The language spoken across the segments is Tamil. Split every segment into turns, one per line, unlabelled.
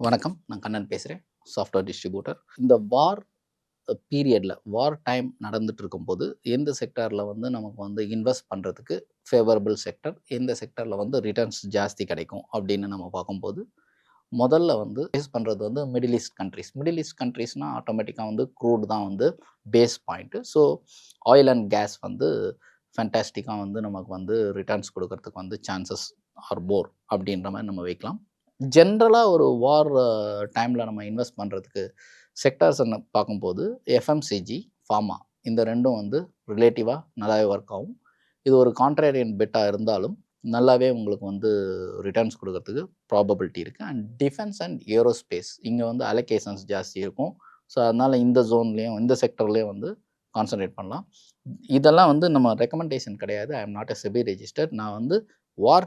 வணக்கம். நான் கண்ணன் பேசுறேன். Software distributor. இந்த பீரியட்ல டைம் நடந்துட்டு இருக்கும்போது, எந்த செக்டார்ல வந்து நமக்கு வந்து இன்வெஸ்ட் பண்றதுக்கு ஃபேவரபிள் செக்டார், எந்த செக்டார்ல வந்து ரிட்டர்ன்ஸ் ஜாஸ்தி கிடைக்கும் அப்படின்னு நம்ம பார்க்கும்போது, முதல்ல வந்து பேஸ் பண்றது வந்து Middle East countries. Middle East கண்ட்ரீஸ்னா ஆட்டோமேட்டிக்கா வந்து க்ரூட் தான் வந்து base point. So oil and gas வந்து ஃபேன்டாஸ்டிக்கா வந்து நமக்கு வந்து ரிட்டர்ன்ஸ் குடுக்கறதுக்கு வந்து சான்சஸ் ஆர் மோர் அப்படின்ற மாரி நம்ம வைக்கலாம். ஜென்ரலா ஒரு டைம்ல நம்ம இன்வெஸ்ட் பண்றதுக்கு செக்டார்ஸ்ன்னு பார்க்கும்போது, எஃப்எம்சிஜி, ஃபார்மா இந்த 2ம் வந்து ரிலேட்டிவா நல்லாவே ஒர்க் ஆகும். இது ஒரு கான்ட்ரேரியன் பெட்டா இருந்தாலும், நல்லாவே உங்களுக்கு வந்து ரிட்டர்ன்ஸ் குடுக்கறதுக்கு ப்ராபபிலிட்டி இருக்கு. அண்ட் டிஃபென்ஸ் அண்ட் ஏரோஸ்பேஸ் இங்க வந்து அலோகேஷன்ஸ் ஜாஸ்தி இருக்கும். ஸோ, அதனால இந்த ஜோன்லயும், இந்த செக்டர்லயும் வந்து கான்சன்ட்ரேட் பண்ணலாம். இதெல்லாம் வந்து நம்ம ரெக்கமெண்டேஷன் கிடையாது. I am not a SEBI registered. நான் வந்து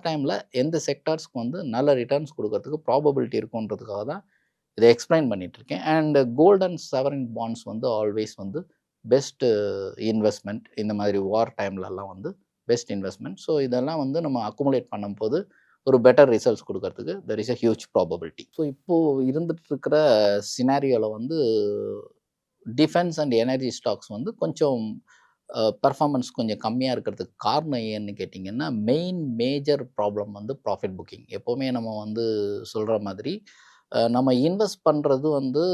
டைம்ல எந்த செக்டார்ஸ்க்கு வந்து நல்ல ரிட்டர்ன்ஸ் குடுக்கறதுக்கு ப்ராபபிலிட்டி இருக்குன்றதுக்காக தான் இத எக்ஸ்பிளைன் பண்ணிட்டுருக்கேன். And gold and sovereign bonds வந்து ஆல்வேஸ் வந்து பெஸ்ட் இன்வெஸ்ட்மென்ட். இந்த மாதிரி டைம்லலாம் வந்து பெஸ்ட் இன்வெஸ்ட்மென்ட். ஸோ இதெல்லாம் வந்து நம்ம அக்குமுலேட் பண்ணும்போது ஒரு பெட்டர் ரிசல்ட்ஸ் குடுக்கறதுக்கு there is a huge probability. So இப்போ இருந்துட்டு இருக்கிற சினாரியோல வந்து டிஃபென்ஸ் அண்ட் எனர்ஜி ஸ்டாக்ஸ் வந்து கொஞ்சம் பெர்ஃபார்மன்ஸ் கொஞ்சம் கம்மியா இருக்கிறதுக்கு காரணம் ஏன்னு கேட்டிங்கன்னா, மேஜர் ப்ராப்ளம் வந்து ப்ராஃபிட் புக்கிங். எப்பவுமே நம்ம வந்து சொல்ற மாதிரி, நம்ம இன்வெஸ்ட் பண்றது வந்து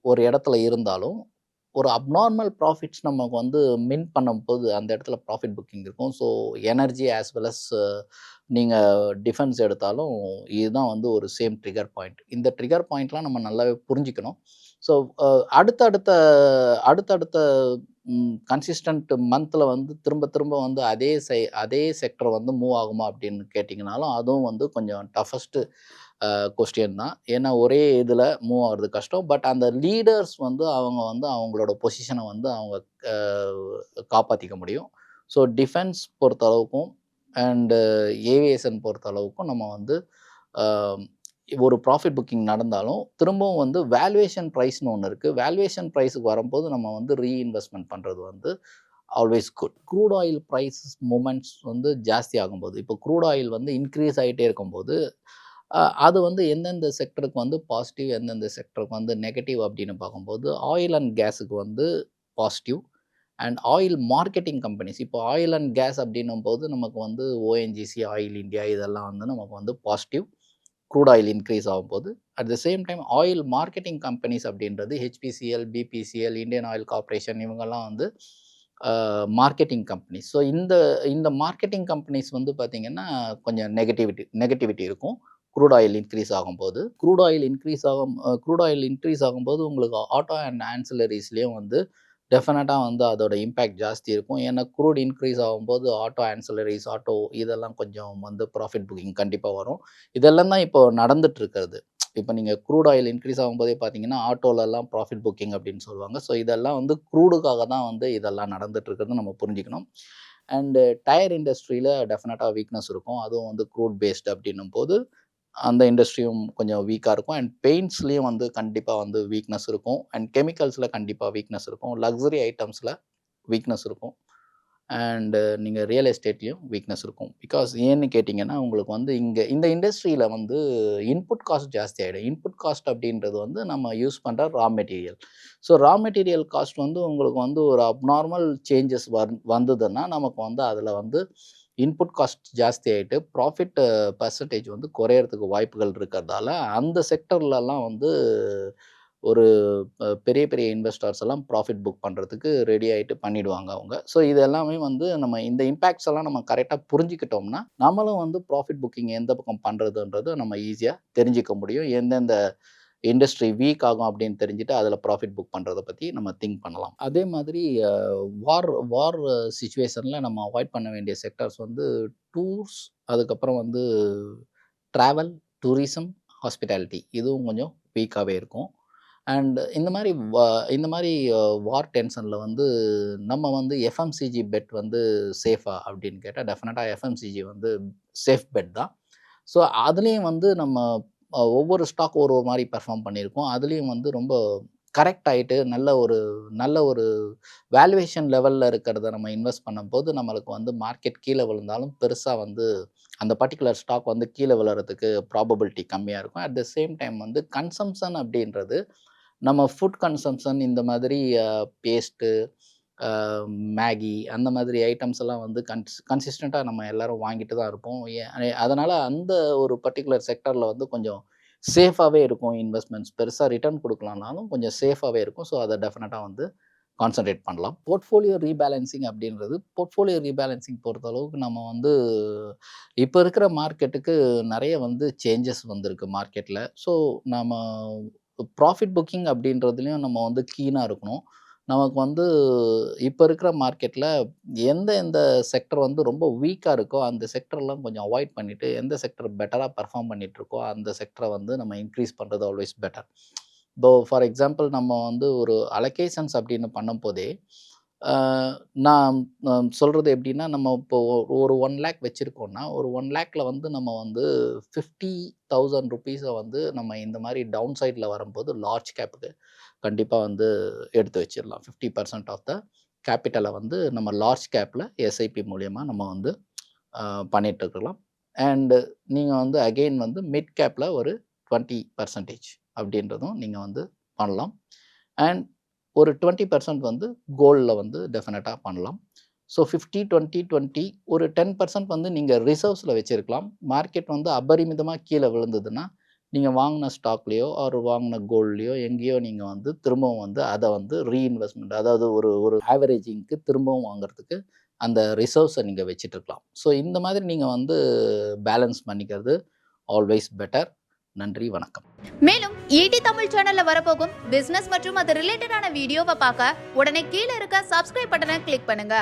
ஒரு இடத்துல இருந்தாலும், ஒரு அப்நார்மல் ப்ராஃபிட்ஸ் நமக்கு வந்து பண்ணும்போது, அந்த இடத்துல ப்ராஃபிட் புக்கிங் இருக்கும். So energy as well as நீங்க டிஃபென்ஸ் எடுத்தாலும், இதுதான் வந்து ஒரு சேம் ட்ரிகர் பாயிண்ட். இந்த ட்ரிகர் பாயிண்ட்லாம் நம்ம நல்லாவே புரிஞ்சுக்கணும். ஸோ அ அடுத்தடுத்த அடுத்தடுத்த கன்சிஸ்டன்ட் மந்த்ல வந்து திரும்ப திரும்ப வந்து அதே செக்டர் வந்து மூவ் ஆகுமா அப்படின்னு கேட்டிங்கனாலும், அதுவும் வந்து கொஞ்சம் டஃபஸ்ட்டு கொஸ்டின் தான். ஏன்னா ஒரே இதில மூவ் ஆகுறது கஷ்டம். பட் அந்த லீடர்ஸ் வந்து அவங்க வந்து அவங்களோட பொசிஷன வந்து அவங்க அ காப்பாத்திக்க முடியும். ஸோ டிஃபென்ஸ் பொறுத்த அளவுக்கும் அண்டு ஏவியேஷன் பொறுத்த அளவுக்கும் நம்ம வந்து அ ஒரு ப்ராஃபிட் புக்கிங் நடந்தாலும், திரும்பவும் வந்து வேல்யூவேஷன் பிரைஸ்ன்னு ஒண்ணு இருக்கு. வேல்யூவேஷன் பிரைஸ்க்கு வரும்போது நம்ம வந்து ரீஇன்வெஸ்ட்மென்ட் பண்றது வந்து always good. Crude oil prices movements வந்து ஜாஸ்தி ஆகும்போது, இப்போ க்ரூட் ஆயில் வந்து இன்க்ரீஸ் ஆயிட்டே இருக்கும்போது, அது வந்து எந்தெந்த செக்டருக்கு வந்து பாசிட்டிவ், எந்தெந்த செக்டருக்கு வந்து நெகட்டிவ் அப்படின்னு பார்க்கும்போது, ஆயில் அண்ட் கேஸுக்கு வந்து positive. And oil marketing companies இப்போ ஆயில் அண்ட் கேஸ் அப்படின்னும்போது நமக்கு வந்து ஓஎன்ஜிசி, ஆயில் இந்தியா இதெல்லாம் வந்து நமக்கு வந்து பாசிட்டிவ். க்ரூட் ஆயில் இன்க்ரீஸ் ஆகும்போது, at the same time oil marketing companies அப்படின்றது HPCL, BPCL, Indian Oil Corporation இவங்கெல்லாம் வந்து மார்க்கெட்டிங் கம்பெனிஸ். ஸோ இந்த இந்த மார்க்கெட்டிங் கம்பெனிஸ் வந்து பார்த்தீங்கன்னா, கொஞ்சம் நெகட்டிவிட்டி இருக்கும். க்ரூட் ஆயில் இன்க்ரீஸ் ஆகும்போது உங்களுக்கு ஆட்டோ அண்ட் ஆன்சிலரீஸ்லயும் வந்து டெஃபினட்டா வந்து அதோட இம்பேக்ட் ஜாஸ்தி இருக்கும். ஏன்னா க்ரூட் இன்க்ரீஸ் ஆகும்போது ஆட்டோ ஆன்சிலரீஸ், இதெல்லாம் கொஞ்சம் வந்து ப்ராஃபிட் புக்கிங் கண்டிப்பா வரும். இதெல்லாம் தான் இப்போ நடந்துட்டு இருக்கிறது. இப்ப நீங்க க்ரூட் ஆயில் இன்க்ரீஸ் ஆகும்போதே பார்த்தீங்கன்னா, ஆட்டோலலாம் ப்ராஃபிட் புக்கிங் அப்படின்னு சொல்லுவாங்க. ஸோ இதெல்லாம் வந்து க்ரூடுக்காக தான் வந்து இதெல்லாம் நடந்துட்டு இருக்கிறதுன்னு நம்ம புரிஞ்சுக்கணும். அண்டு டயர் இண்டஸ்ட்ரியில டெஃபினட்டா வீக்னஸ் இருக்கும். அதுவும் வந்து க்ரூட் பேஸ்டு அப்படின்னும்போது, அந்த இண்டஸ்ட்ரியும் கொஞ்சம் வீக்கா இருக்கும். அண்ட் பெயிண்ட்ஸ்லயும் வந்து கண்டிப்பா வந்து வீக்னஸ் இருக்கும். அண்ட் கெமிக்கல்ஸ்ல கண்டிப்பா வீக்னஸ் இருக்கும். லக்ஸரி ஐட்டம்ஸ்ல வீக்னஸ் இருக்கும். அண்டு நீங்க ரியல் எஸ்டேட்லயும் வீக்னஸ் இருக்கும். பிகாஸ் ஏன்னு கேட்டீங்கன்னா, உங்களுக்கு வந்து இங்க இந்த இண்டஸ்ட்ரியில வந்து இன்புட் காஸ்ட் ஜாஸ்தி ஆயிடும். இன்புட் காஸ்ட் அப்படின்றது வந்து நம்ம யூஸ் பண்ற பெட்டீரியல். ஸோ மெட்டீரியல் காஸ்ட் வந்து உங்களுக்கு வந்து ஒரு அப்நார்மல் சேஞ்சஸ் வந்ததுன்னா, நமக்கு வந்து அதில வந்து இன்புட் காஸ்ட் ஜாஸ்தி ஆயிட்டு, ப்ராஃபிட் பெர்சன்டேஜ் வந்து குறையறதுக்கு வாய்ப்புகள் இருக்கிறதால, அந்த செக்டர்லலாம் வந்து ஒரு பெரிய பெரிய இன்வெஸ்டார்ஸ் எல்லாம் ப்ராஃபிட் புக் பண்றதுக்கு ரெடி ஆயிட்டு பண்ணிடுவாங்க அவங்க. ஸோ இது எல்லாமே வந்து நம்ம இந்த இம்பேக்ட்ஸ் எல்லாம் நம்ம கரெக்ட்டா புரிஞ்சுக்கிட்டோம்னா, நம்மளும் வந்து ப்ராஃபிட் புக்கிங் எந்த பக்கம் பண்றதுன்றத நம்ம ஈஸியா தெரிஞ்சுக்க முடியும். எந்தெந்த இண்டஸ்ட்ரி வீக் ஆகும் அப்படின்னு தெரிஞ்சுட்டு, அதில ப்ராஃபிட் புக் பண்றத பத்தி நம்ம திங்க் பண்ணலாம். அதே மாதிரி அ வார் வார் சிச்சுவேஷன்ல நம்ம அவாய்ட் பண்ண வேண்டிய செக்டார்ஸ் வந்து டூர்ஸ், அதுக்கப்புறம் வந்து டிராவல், டூரிசம், ஹாஸ்பிட்டாலிட்டி இதுவும் கொஞ்சம் வீக்காவே இருக்கும். அண்ட் இந்த மாரி வார் டென்ஷன்ல வந்து நம்ம வந்து எஃப்எம்சிஜி பெட் வந்து சேஃபா அப்படின்னு கேட்டா, டெஃபினட்டா எஃப்எம்சிஜி வந்து சேஃப் பெட் தான். ஸோ அதுலயும் வந்து நம்ம ஒவ்வொரு ஸ்டாக் ஒரு ஒரு மாரி பெர்ஃபார்ம் பண்ணியிருக்கும். அதுலயும் வந்து ரொம்ப கரெக்ட் ஆயிட்டு நல்ல ஒரு வேல்யூவேஷன் லெவல்ல இருக்கிறத நம்ம இன்வெஸ்ட் பண்ணும்போது, நம்மளுக்கு வந்து மார்க்கெட் கீழ விழுந்தாலும் பெருசா வந்து அந்த பர்ட்டிகுலர் ஸ்டாக் வந்து கீழே விழறதுக்கு ப்ராபபிலிட்டி கம்மியாக இருக்கும். அட் த சேம் டைம் வந்து கன்சம்ப்ஷன் அப்படின்றது நம்ம ஃபுட் கன்சம்ப்ஷன் இந்த மாதிரி பேஸ்ட்டு, மேகி அந்த மாதிரி ஐட்டம்ஸ் எல்லாம் வந்து கன்சிஸ்டன்ட்டா நம்ம எல்லாரும் வாங்கிட்டு தான் இருப்போம். அதனால அந்த ஒரு பர்ட்டிகுலர் செக்டார்ல வந்து கொஞ்சம் சேஃபாவே இருக்கும் இன்வெஸ்ட்மெண்ட்ஸ். பெருசா ரிட்டர்ன் குடுக்கலனாலும் கொஞ்சம் சேஃபாவே இருக்கும். ஸோ, அத டெஃபினட்டா வந்து கான்சன்ட்ரேட் பண்ணலாம். போர்ட்ஃபோலியோ ரீபேலன்சிங் அப்படின்றது, போர்ட்ஃபோலியோ ரீபேலன்சிங் பொறுத்தளவுக்கு நம்ம வந்து இப்ப இருக்கிற மார்க்கெட்டுக்கு நெறைய வந்து சேஞ்சஸ் வந்திருக்கு மார்க்கெட்ல. ஸோ, நம்ம ப்ராஃபிட் புக்கிங் அப்படின்றதுலயும் நம்ம வந்து கீனா இருக்கணும். நமக்கு வந்து இப்ப இருக்கிற மார்க்கெட்ல எந்த செக்டர் வந்து ரொம்ப வீக்கா இருக்கோ, அந்த செக்டர்லாம் கொஞ்சம் அவாய்ட் பண்ணிட்டு, எந்த செக்டர் பெட்டரா பெர்ஃபார்ம் பண்ணிட்டுருக்கோ, அந்த செக்டர வந்து நம்ம இன்க்ரீஸ் பண்றது ஆல்வேஸ் பெட்டர். இப்போ ஃபார் எக்ஸாம்பிள் நம்ம வந்து ஒரு அலோகேஷன்ஸ் அப்படின்னு பண்ணும்போதே, அ நான் சொல்றது எப்படின்னா, நம்ம இப்போ ஒரு 1,00,000 வச்சிருக்கோம்னா, ஒரு 1,00,000ல வந்து நம்ம வந்து ₹50,000 வந்து நம்ம இந்த மாரி டவுன் சைட்ல வரும்போது லார்ஜ் கேப்புக்கு கண்டிப்பா வந்து எடுத்து வச்சிரலாம். 50% ஆஃப் த கேப்பிட்டல வந்து நம்ம லார்ஜ் கேப்ல எஸ்ஐபி மூலியமா நம்ம வந்து அ பண்ணிட்டு இருக்கலாம். அண்ட் நீங்க வந்து அகைன் வந்து மிட் கேப்ல ஒரு 20% அப்படின்றதும் நீங்க வந்து பண்ணலாம். அண்ட் ஒரு 20% வந்து கோல்ட்ல வந்து டெஃபினட்டா பண்ணலாம். ஸோ 50, 20, 20 ஒரு 10% வந்து நீங்க ரிசர்வ்ஸ்ல வச்சிருக்கலாம். மார்க்கெட் வந்து அபரிமிதமா கீழ விழுந்ததுன்னா, நீங்க வாங்குன ஸ்டாக்லயோ, ஆர் வாங்குன கோல்ட்லயோ எங்கேயோ நீங்க வந்து திரும்பவும் வந்து அத வந்து ரீஇன்வெஸ்ட்மென்ட் அதாவது ஒரு ஒரு ஆவரேஜிங்க்கு திரும்பவும் வாங்குறதுக்கு அந்த ரிசர்வ்ஸ நீங்க வச்சுட்டுருக்கலாம். ஸோ இந்த மாதிரி நீங்க வந்து பேலன்ஸ் பண்ணிக்கிறது ஆல்வேஸ் பெட்டர். நன்றி, வணக்கம்.
மேலும் ஈடி தமிழ் சேனல்ல வரப்போகும் பிசினஸ் மற்றும் அது ரிலேட்டடான வீடியோவை பார்க்க உடனே கீழே இருக்க சப்ஸ்கிரைப் பட்டனை கிளிக் பண்ணுங்க.